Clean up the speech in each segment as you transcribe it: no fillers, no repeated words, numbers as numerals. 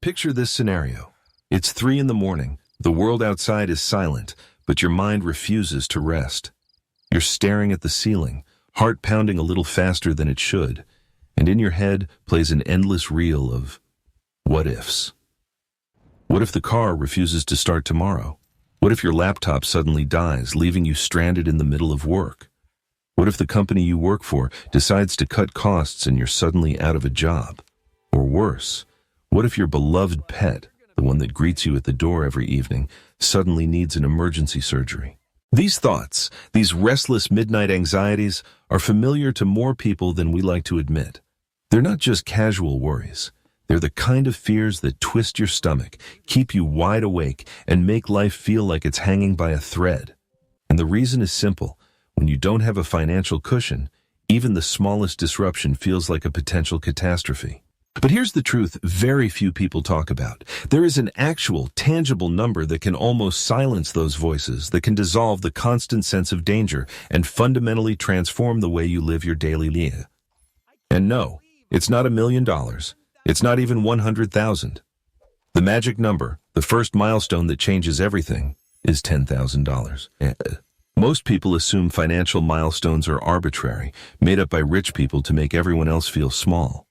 Picture this scenario. It's 3 in the morning. The world outside is silent, but your mind refuses to rest. You're staring at the ceiling, heart pounding a little faster than it should, and in your head plays an endless reel of what ifs. What if the car refuses to start tomorrow? What if your laptop suddenly dies, leaving you stranded in the middle of work? What if the company you work for decides to cut costs and you're suddenly out of a job? Or worse, what if your beloved pet, the one that greets you at the door every evening, suddenly needs an emergency surgery? These thoughts, these restless midnight anxieties, are familiar to more people than we like to admit. They're not just casual worries. They're the kind of fears that twist your stomach, keep you wide awake, and make life feel like it's hanging by a thread. And the reason is simple. When you don't have a financial cushion, even the smallest disruption feels like a potential catastrophe. But here's the truth very few people talk about. There is an actual, tangible number that can almost silence those voices, that can dissolve the constant sense of danger and fundamentally transform the way you live your daily life. And no, it's not $1 million. It's not even 100,000. The magic number, the first milestone that changes everything, is $10,000. Most people assume financial milestones are arbitrary, made up by rich people to make everyone else feel small.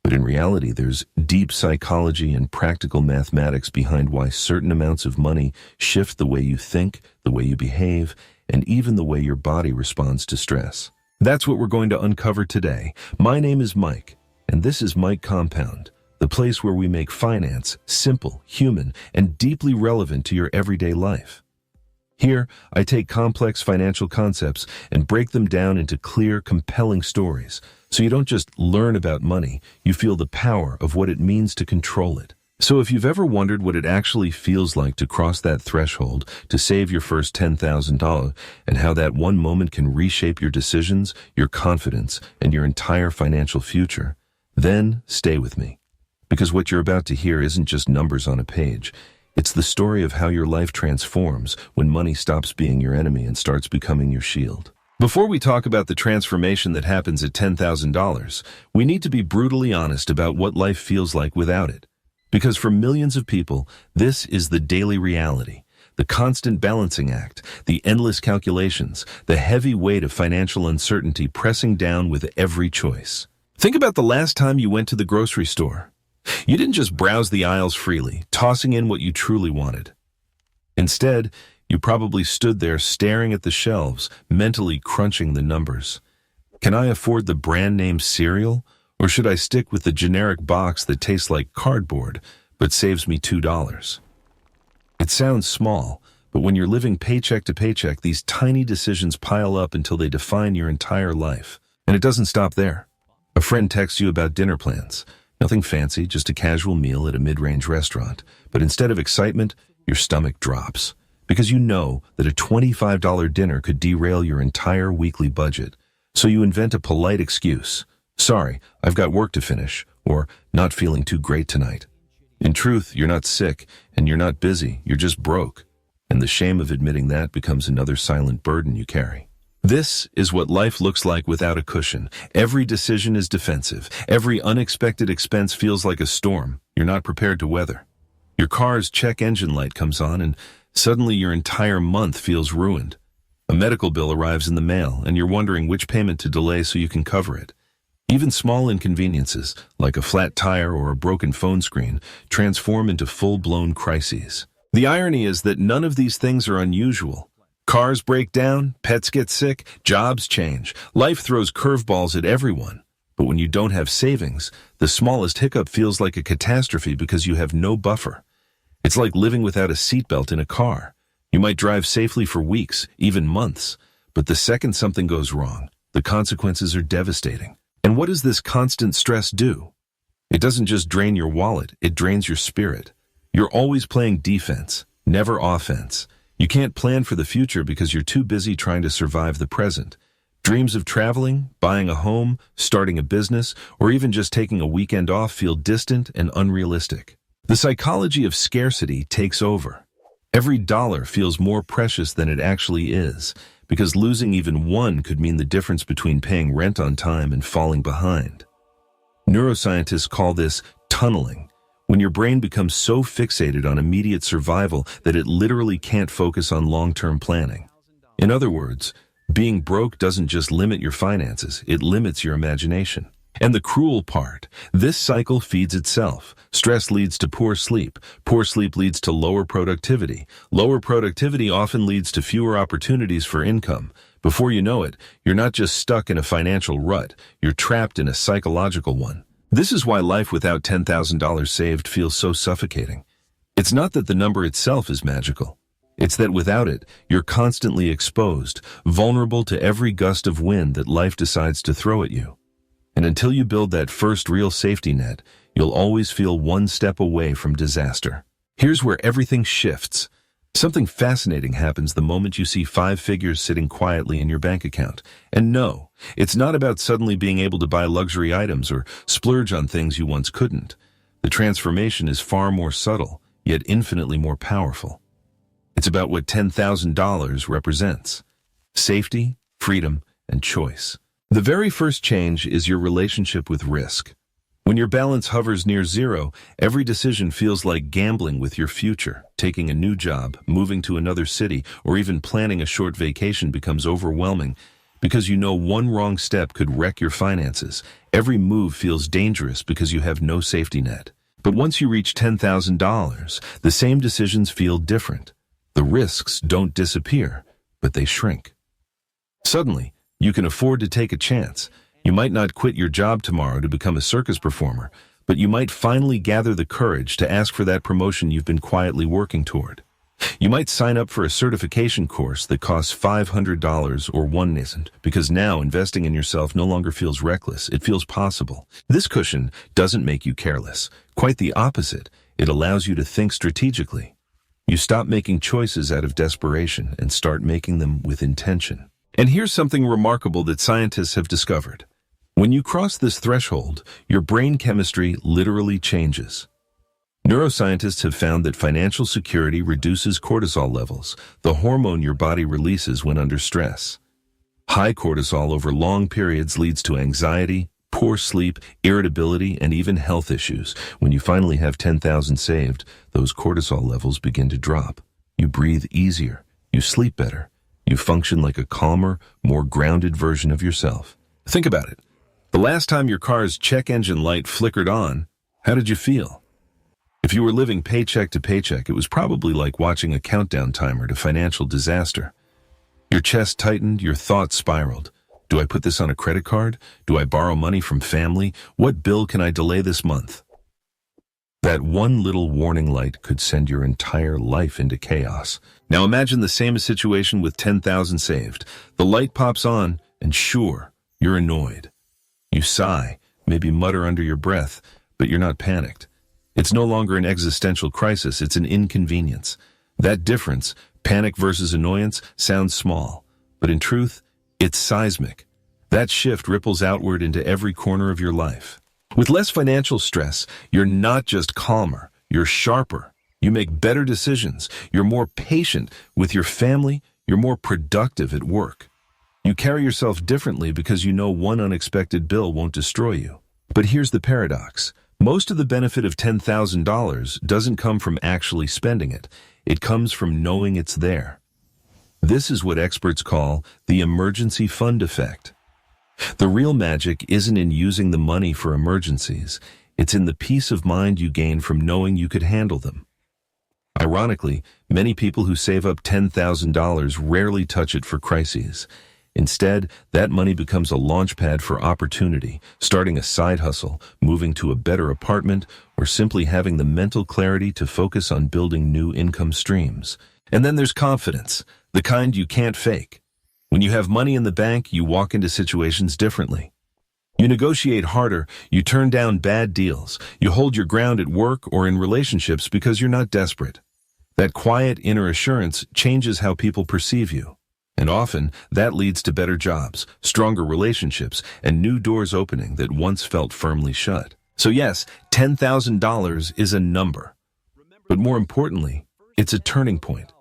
But in reality, there's deep psychology and practical mathematics behind why certain amounts of money shift the way you think, the way you behave, and even the way your body responds to stress. That's what we're going to uncover today. My name is Mike, and this is Mike Compound, the place where we make finance simple, human, and deeply relevant to your everyday life. Here, I take complex financial concepts and break them down into clear, compelling stories, so you don't just learn about money, you feel the power of what it means to control it. So if you've ever wondered what it actually feels like to cross that threshold, to save your first $10,000, and how that one moment can reshape your decisions, your confidence, and your entire financial future, then stay with me. Because what you're about to hear isn't just numbers on a page. It's the story of how your life transforms when money stops being your enemy and starts becoming your shield. Before we talk about the transformation that happens at $10,000, we need to be brutally honest about what life feels like without it. Because for millions of people, this is the daily reality, the constant balancing act, the endless calculations, the heavy weight of financial uncertainty pressing down with every choice. Think about the last time you went to the grocery store. You didn't just browse the aisles freely, tossing in what you truly wanted. Instead, you probably stood there staring at the shelves, mentally crunching the numbers. Can I afford the brand name cereal, or should I stick with the generic box that tastes like cardboard but saves me $2? It sounds small, but when you're living paycheck to paycheck, these tiny decisions pile up until they define your entire life. And it doesn't stop there. A friend texts you about dinner plans. Nothing fancy, just a casual meal at a mid-range restaurant. But instead of excitement, your stomach drops. Because you know that a $25 dinner could derail your entire weekly budget. So you invent a polite excuse. Sorry, I've got work to finish. Or not feeling too great tonight. In truth, you're not sick, and you're not busy, you're just broke. And the shame of admitting that becomes another silent burden you carry. This is what life looks like without a cushion. Every decision is defensive. Every unexpected expense feels like a storm you're not prepared to weather. Your car's check engine light comes on and suddenly your entire month feels ruined. A medical bill arrives in the mail and you're wondering which payment to delay so you can cover it. Even small inconveniences, like a flat tire or a broken phone screen, transform into full-blown crises. The irony is that none of these things are unusual. Cars break down, pets get sick, jobs change. Life throws curveballs at everyone. But when you don't have savings, the smallest hiccup feels like a catastrophe because you have no buffer. It's like living without a seatbelt in a car. You might drive safely for weeks, even months, but the second something goes wrong, the consequences are devastating. And what does this constant stress do? It doesn't just drain your wallet, it drains your spirit. You're always playing defense, never offense. You can't plan for the future because you're too busy trying to survive the present. Dreams of traveling, buying a home, starting a business, or even just taking a weekend off feel distant and unrealistic. The psychology of scarcity takes over. Every dollar feels more precious than it actually is, because losing even one could mean the difference between paying rent on time and falling behind. Neuroscientists call this tunneling. When your brain becomes so fixated on immediate survival that it literally can't focus on long-term planning. In other words, being broke doesn't just limit your finances, it limits your imagination. And the cruel part, this cycle feeds itself. Stress leads to poor sleep leads to lower productivity. Lower productivity often leads to fewer opportunities for income. Before you know it, you're not just stuck in a financial rut, you're trapped in a psychological one. This is why life without $10,000 saved feels so suffocating. It's not that the number itself is magical. It's that without it, you're constantly exposed, vulnerable to every gust of wind that life decides to throw at you. And until you build that first real safety net, you'll always feel one step away from disaster. Here's where everything shifts. Something fascinating happens the moment you see 5 figures sitting quietly in your bank account. And no, it's not about suddenly being able to buy luxury items or splurge on things you once couldn't. The transformation is far more subtle, yet infinitely more powerful. It's about what $10,000 represents: safety, freedom, and choice. The very first change is your relationship with risk. When your balance hovers near zero, every decision feels like gambling with your future. Taking a new job, moving to another city, or even planning a short vacation becomes overwhelming because you know one wrong step could wreck your finances. Every move feels dangerous because you have no safety net. But once you reach $10,000, the same decisions feel different. The risks don't disappear, but they shrink. Suddenly, you can afford to take a chance. You might not quit your job tomorrow to become a circus performer, but you might finally gather the courage to ask for that promotion you've been quietly working toward. You might sign up for a certification course that costs $500 or one isn't, because now investing in yourself no longer feels reckless, it feels possible. This cushion doesn't make you careless. Quite the opposite. It allows you to think strategically. You stop making choices out of desperation and start making them with intention. And here's something remarkable that scientists have discovered. When you cross this threshold, your brain chemistry literally changes. Neuroscientists have found that financial security reduces cortisol levels, the hormone your body releases when under stress. High cortisol over long periods leads to anxiety, poor sleep, irritability, and even health issues. When you finally have $10,000 saved, those cortisol levels begin to drop. You breathe easier, you sleep better, you function like a calmer, more grounded version of yourself. Think about it. The last time your car's check engine light flickered on, how did you feel? If you were living paycheck to paycheck, it was probably like watching a countdown timer to financial disaster. Your chest tightened, your thoughts spiraled. Do I put this on a credit card? Do I borrow money from family? What bill can I delay this month? That one little warning light could send your entire life into chaos. Now imagine the same situation with $10,000 saved. The light pops on, and sure, you're annoyed. You sigh, maybe mutter under your breath, but you're not panicked. It's no longer an existential crisis, it's an inconvenience. That difference, panic versus annoyance, sounds small, but in truth, it's seismic. That shift ripples outward into every corner of your life. With less financial stress, you're not just calmer, you're sharper. You make better decisions. You're more patient with your family. You're more productive at work. You carry yourself differently because you know one unexpected bill won't destroy you. But here's the paradox. Most of the benefit of $10,000 doesn't come from actually spending it. It comes from knowing it's there. This is what experts call the emergency fund effect. The real magic isn't in using the money for emergencies. It's in the peace of mind you gain from knowing you could handle them. Ironically, many people who save up $10,000 rarely touch it for crises. Instead, that money becomes a launchpad for opportunity, starting a side hustle, moving to a better apartment, or simply having the mental clarity to focus on building new income streams. And then there's confidence, the kind you can't fake. When you have money in the bank, you walk into situations differently. You negotiate harder, you turn down bad deals, you hold your ground at work or in relationships because you're not desperate. That quiet inner assurance changes how people perceive you. And often, that leads to better jobs, stronger relationships, and new doors opening that once felt firmly shut. So yes, $10,000 is a number. But more importantly, it's a turning point.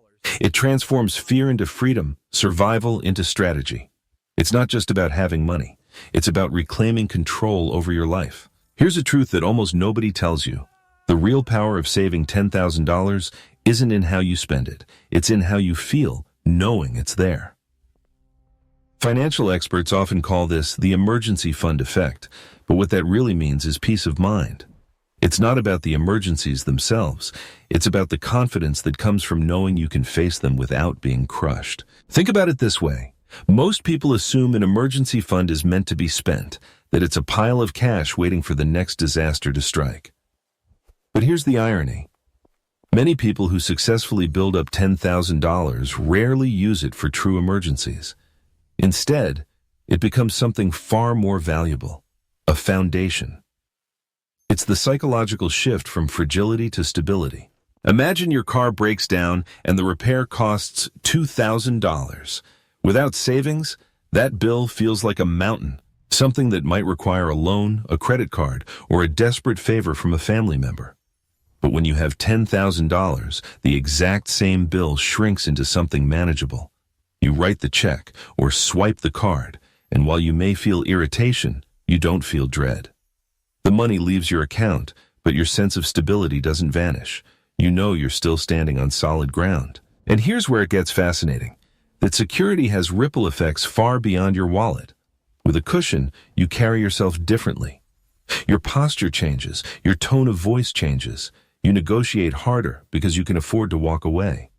It transforms fear into freedom, survival into strategy. It's not just about having money. It's about reclaiming control over your life. Here's a truth that almost nobody tells you. The real power of saving $10,000 isn't in how you spend it. It's in how you feel, knowing it's there. Financial experts often call this the emergency fund effect, but what that really means is peace of mind. It's not about the emergencies themselves. It's about the confidence that comes from knowing you can face them without being crushed. Think about it this way. Most people assume an emergency fund is meant to be spent, that it's a pile of cash waiting for the next disaster to strike. But here's the irony. Many people who successfully build up $10,000 rarely use it for true emergencies. Instead, it becomes something far more valuable, a foundation. It's the psychological shift from fragility to stability. Imagine your car breaks down and the repair costs $2,000. Without savings, that bill feels like a mountain, something that might require a loan, a credit card, or a desperate favor from a family member. But when you have $10,000, the exact same bill shrinks into something manageable. You write the check or swipe the card, and while you may feel irritation, you don't feel dread. The money leaves your account, but your sense of stability doesn't vanish. You know you're still standing on solid ground. And here's where it gets fascinating, that security has ripple effects far beyond your wallet. With a cushion, you carry yourself differently. Your posture changes, your tone of voice changes. You negotiate harder because you can afford to walk away.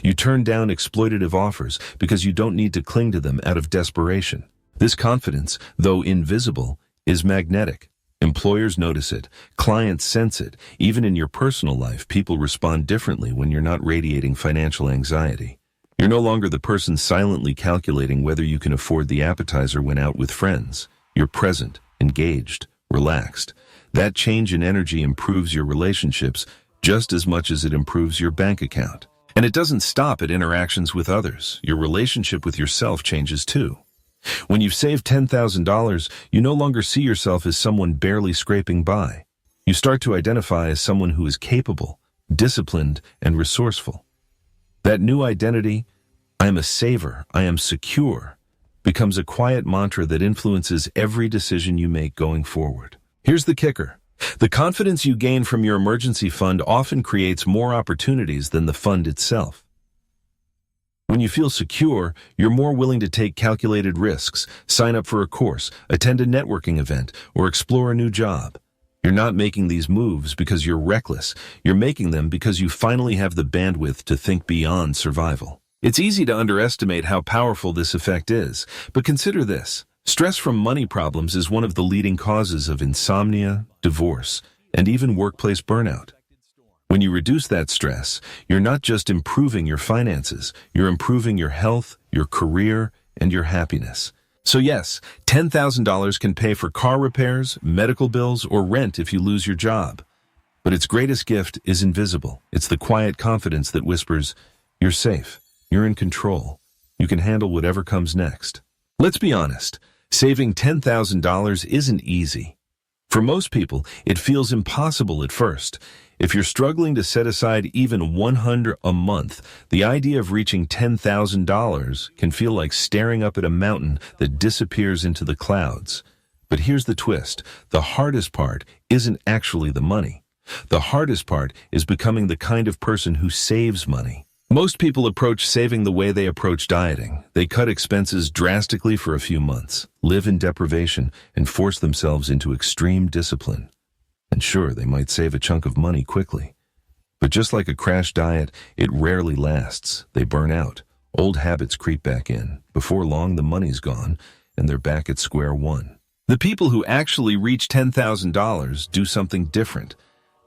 You turn down exploitative offers because you don't need to cling to them out of desperation. This confidence, though invisible, is magnetic. Employers notice it, clients sense it. Even in your personal life, people respond differently when you're not radiating financial anxiety. You're no longer the person silently calculating whether you can afford the appetizer when out with friends. You're present, engaged, relaxed. That change in energy improves your relationships just as much as it improves your bank account. And it doesn't stop at interactions with others. Your relationship with yourself changes too. When you've saved $10,000, you no longer see yourself as someone barely scraping by. You start to identify as someone who is capable, disciplined, and resourceful. That new identity, I am a saver, I am secure, becomes a quiet mantra that influences every decision you make going forward. Here's the kicker. The confidence you gain from your emergency fund often creates more opportunities than the fund itself. When you feel secure, you're more willing to take calculated risks, sign up for a course, attend a networking event, or explore a new job. You're not making these moves because you're reckless. You're making them because you finally have the bandwidth to think beyond survival. It's easy to underestimate how powerful this effect is, but consider this. Stress from money problems is one of the leading causes of insomnia, divorce, and even workplace burnout. When you reduce that stress, you're not just improving your finances, you're improving your health, your career, and your happiness. So yes, $10,000 can pay for car repairs, medical bills, or rent if you lose your job. But its greatest gift is invisible. It's the quiet confidence that whispers, you're safe, you're in control, you can handle whatever comes next. Let's be honest, saving $10,000 isn't easy. For most people, it feels impossible at first. If you're struggling to set aside even $100 a month, the idea of reaching $10,000 can feel like staring up at a mountain that disappears into the clouds. But here's the twist. The hardest part isn't actually the money. The hardest part is becoming the kind of person who saves money. Most people approach saving the way they approach dieting. They cut expenses drastically for a few months, live in deprivation, and force themselves into extreme discipline. And sure, they might save a chunk of money quickly. But just like a crash diet, it rarely lasts. They burn out. Old habits creep back in. Before long, the money's gone, and they're back at square one. The people who actually reach $10,000 do something different.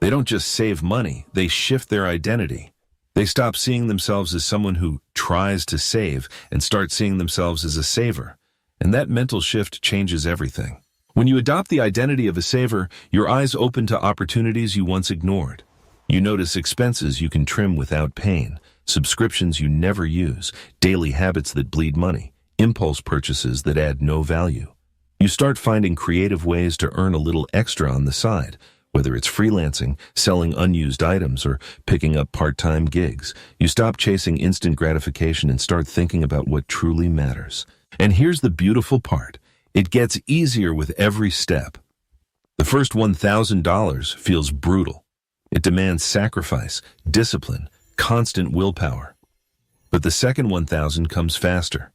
They don't just save money, they shift their identity. They stop seeing themselves as someone who tries to save and start seeing themselves as a saver. And that mental shift changes everything. When you adopt the identity of a saver, your eyes open to opportunities you once ignored. You notice expenses you can trim without pain, subscriptions you never use, daily habits that bleed money, impulse purchases that add no value. You start finding creative ways to earn a little extra on the side, whether it's freelancing, selling unused items, or picking up part-time gigs. You stop chasing instant gratification and start thinking about what truly matters. And here's the beautiful part. It gets easier with every step. The first $1,000 feels brutal. It demands sacrifice, discipline, constant willpower. But the second 1,000 comes faster.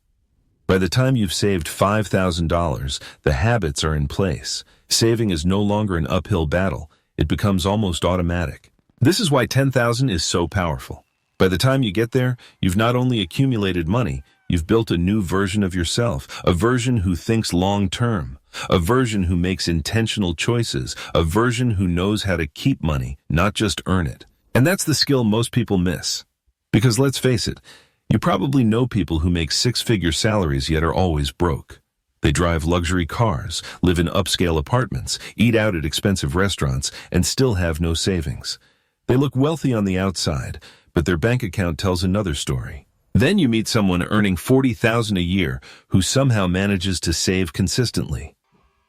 By the time you've saved $5,000, the habits are in place. Saving is no longer an uphill battle. It becomes almost automatic. This is why 10,000 is so powerful. By the time you get there, you've not only accumulated money, you've built a new version of yourself, a version who thinks long-term, a version who makes intentional choices, a version who knows how to keep money, not just earn it. And that's the skill most people miss. Because let's face it, you probably know people who make six-figure salaries yet are always broke. They drive luxury cars, live in upscale apartments, eat out at expensive restaurants, and still have no savings. They look wealthy on the outside, but their bank account tells another story. Then you meet someone earning $40,000 a year who somehow manages to save consistently.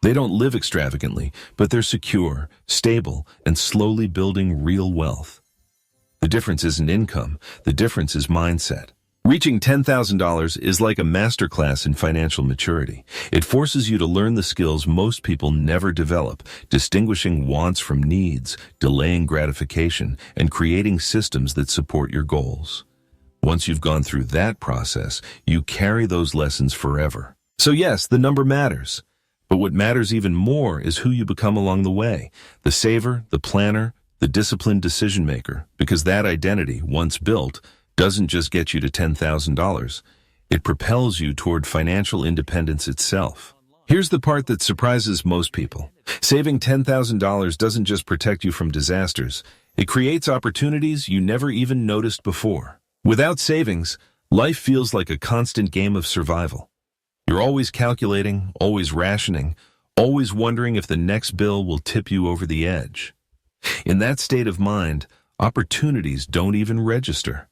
They don't live extravagantly, but they're secure, stable, and slowly building real wealth. The difference isn't income, the difference is mindset. Reaching $10,000 is like a masterclass in financial maturity. It forces you to learn the skills most people never develop, distinguishing wants from needs, delaying gratification, and creating systems that support your goals. Once you've gone through that process, you carry those lessons forever. So yes, the number matters. But what matters even more is who you become along the way, the saver, the planner, the disciplined decision maker, because that identity, once built, doesn't just get you to $10,000. It propels you toward financial independence itself. Here's the part that surprises most people. Saving $10,000 doesn't just protect you from disasters. It creates opportunities you never even noticed before. Without savings, life feels like a constant game of survival. You're always calculating, always rationing, always wondering if the next bill will tip you over the edge. In that state of mind, opportunities don't even register.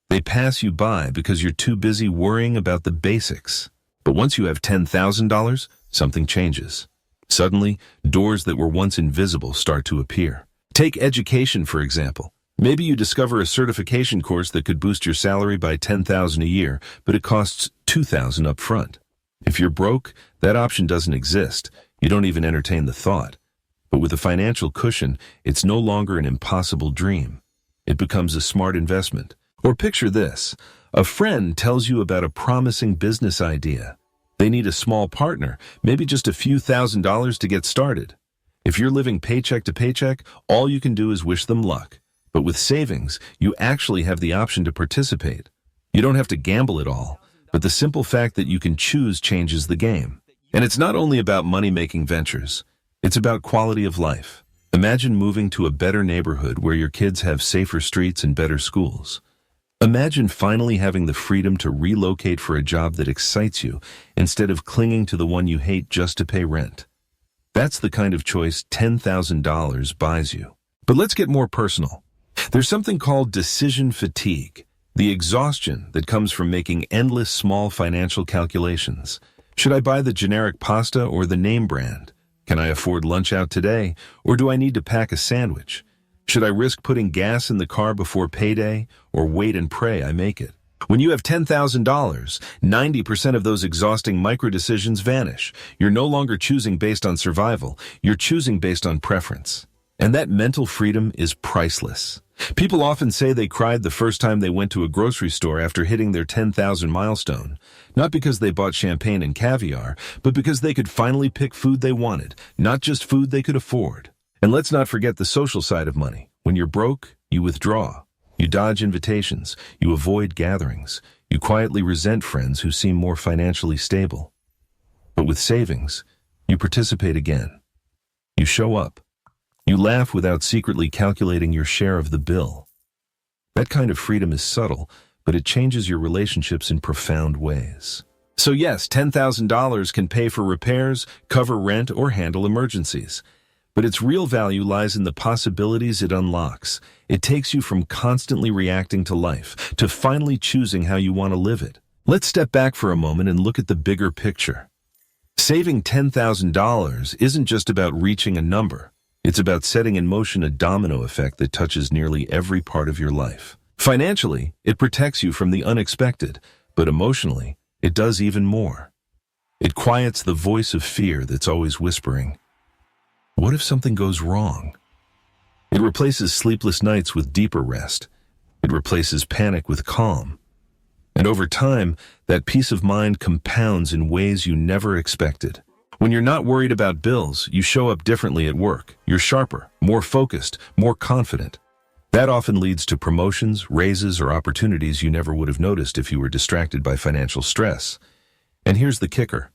They pass you by because you're too busy worrying about the basics. But once you have $10,000, something changes. Suddenly, doors that were once invisible start to appear. Take education, for example. Maybe you discover a certification course that could boost your salary by $10,000 a year, but it costs $2,000 up front. If you're broke, that option doesn't exist. You don't even entertain the thought. But with a financial cushion, it's no longer an impossible dream. It becomes a smart investment. Or picture this. A friend tells you about a promising business idea. They need a small partner, maybe just a few $1,000s to get started. If you're living paycheck to paycheck, all you can do is wish them luck. But with savings, you actually have the option to participate. You don't have to gamble at all, but the simple fact that you can choose changes the game. And it's not only about money-making ventures. It's about quality of life. Imagine moving to a better neighborhood where your kids have safer streets and better schools. Imagine finally having the freedom to relocate for a job that excites you instead of clinging to the one you hate just to pay rent. That's the kind of choice $10,000 buys you. But let's get more personal. There's something called decision fatigue, the exhaustion that comes from making endless small financial calculations. Should I buy the generic pasta or the name brand? Can I afford lunch out today, or do I need to pack a sandwich? Should I risk putting gas in the car before payday, or wait and pray I make it? When you have $10,000, 90% of those exhausting micro-decisions vanish. You're no longer choosing based on survival, you're choosing based on preference. And that mental freedom is priceless. People often say they cried the first time they went to a grocery store after hitting their 10,000 milestone. Not because they bought champagne and caviar, but because they could finally pick food they wanted, not just food they could afford. And let's not forget the social side of money. When you're broke, you withdraw. You dodge invitations. You avoid gatherings. You quietly resent friends who seem more financially stable. But with savings, you participate again. You show up. You laugh without secretly calculating your share of the bill. That kind of freedom is subtle, but it changes your relationships in profound ways. So yes, $10,000 can pay for repairs, cover rent, or handle emergencies. But its real value lies in the possibilities it unlocks. It takes you from constantly reacting to life to finally choosing how you want to live it. Let's step back for a moment and look at the bigger picture. Saving $10,000 isn't just about reaching a number. It's about setting in motion a domino effect that touches nearly every part of your life. Financially, it protects you from the unexpected, but emotionally, it does even more. It quiets the voice of fear that's always whispering, "What if something goes wrong?" It replaces sleepless nights with deeper rest. It replaces panic with calm. And over time, that peace of mind compounds in ways you never expected. When you're not worried about bills, you show up differently at work. You're sharper, more focused, more confident. That often leads to promotions, raises, or opportunities you never would have noticed if you were distracted by financial stress. And here's the kicker.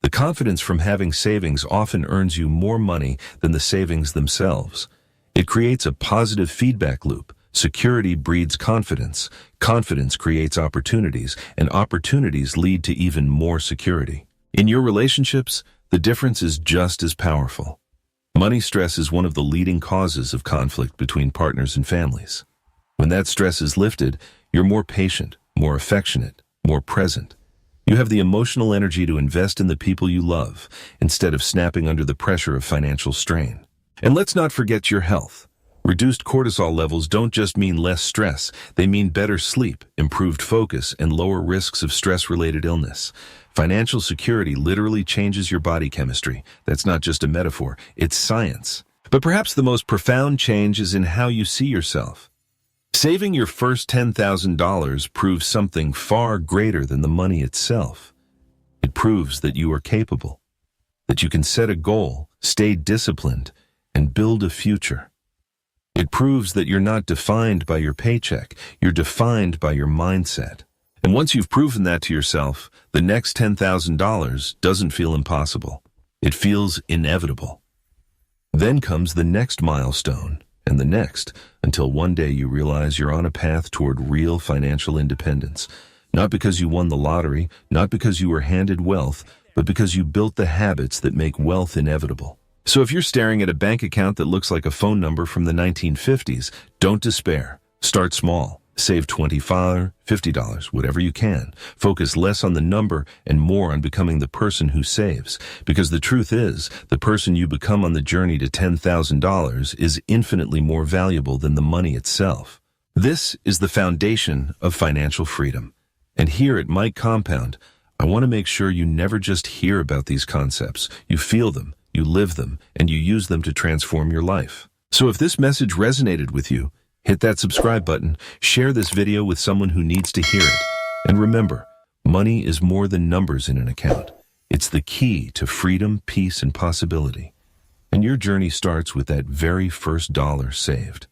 The confidence from having savings often earns you more money than the savings themselves. It creates a positive feedback loop. Security breeds confidence. Confidence creates opportunities, and opportunities lead to even more security. In your relationships, the difference is just as powerful. Money stress is one of the leading causes of conflict between partners and families. When that stress is lifted, you're more patient, more affectionate, more present. You have the emotional energy to invest in the people you love, instead of snapping under the pressure of financial strain. And let's not forget your health. Reduced cortisol levels don't just mean less stress, they mean better sleep, improved focus, and lower risks of stress-related illness. Financial security literally changes your body chemistry. That's not just a metaphor, it's science. But perhaps the most profound change is in how you see yourself. Saving your first $10,000 proves something far greater than the money itself. It proves that you are capable, that you can set a goal, stay disciplined, and build a future. It proves that you're not defined by your paycheck, you're defined by your mindset. And once you've proven that to yourself, the next $10,000 doesn't feel impossible. It feels inevitable. Then comes the next milestone, and the next, until one day you realize you're on a path toward real financial independence. Not because you won the lottery, not because you were handed wealth, but because you built the habits that make wealth inevitable. So if you're staring at a bank account that looks like a phone number from the 1950s, don't despair. Start small. Save $25, $50, whatever you can. Focus less on the number and more on becoming the person who saves. Because the truth is, the person you become on the journey to $10,000 is infinitely more valuable than the money itself. This is the foundation of financial freedom. And here at Mike Compound, I want to make sure you never just hear about these concepts. You feel them, you live them, and you use them to transform your life. So if this message resonated with you, hit that subscribe button, share this video with someone who needs to hear it. And remember, money is more than numbers in an account. It's the key to freedom, peace, and possibility. And your journey starts with that very first dollar saved.